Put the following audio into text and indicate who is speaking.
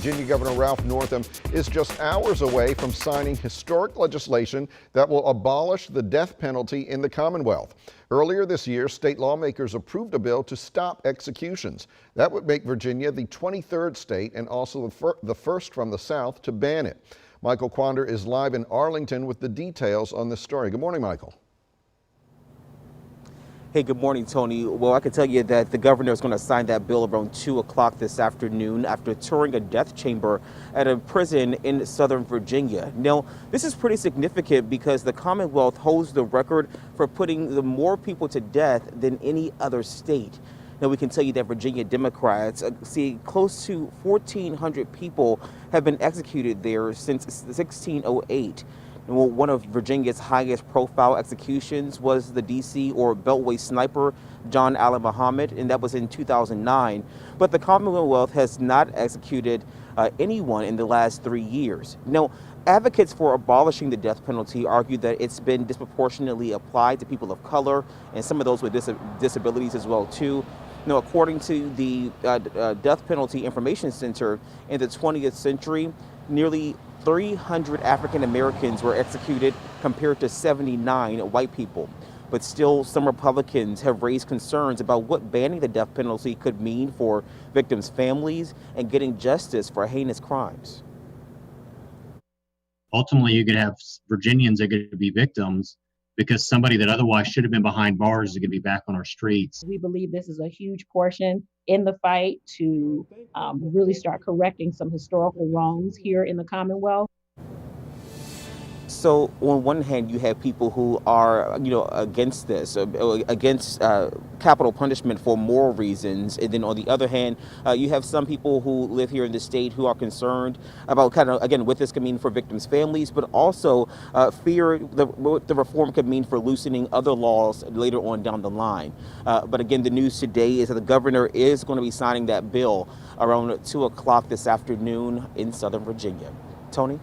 Speaker 1: Virginia Governor Ralph Northam is just hours away from signing historic legislation that will abolish the death penalty in the Commonwealth. Earlier this year, state lawmakers approved a bill to stop executions. That would make Virginia the 23rd state and also the first from the South to ban it. Michael Quander is live in Arlington with the details on this story. Good morning, Michael.
Speaker 2: Hey, good morning, Tony. Well, I can tell you that the governor is going to sign that bill around 2 o'clock this afternoon after touring a death chamber at a prison in Southern Virginia. Now, this is pretty significant because the Commonwealth holds the record for putting more people to death than any other state. Now, we can tell you that Virginia Democrats see close to 1,400 people have been executed there since 1608. Well, one of Virginia's highest profile executions was the D.C. or Beltway sniper, John Allen Muhammad, and that was in 2009. But the Commonwealth has not executed anyone in the last 3 years. Now, advocates for abolishing the death penalty argue that it's been disproportionately applied to people of color and some of those with disabilities as well, too. Now, according to the Death Penalty Information Center, in the 20th century, nearly 300 African Americans were executed compared to 79 white people. But still, some Republicans have raised concerns about what banning the death penalty could mean for victims' families and getting justice for heinous crimes.
Speaker 3: Ultimately, you could have Virginians that are going to be victims because somebody that otherwise should have been behind bars is going to be back on our streets.
Speaker 4: We believe this is a huge portion in the fight to really start correcting some historical wrongs here in the Commonwealth.
Speaker 2: So on one hand, you have people who are, against this, against capital punishment for moral reasons. And then on the other hand, you have some people who live here in the state who are concerned about what this could mean for victims' families, but also fear what the reform could mean for loosening other laws later on down the line. But again, the news today is that the governor is going to be signing that bill around 2 o'clock this afternoon in Southern Virginia. Tony?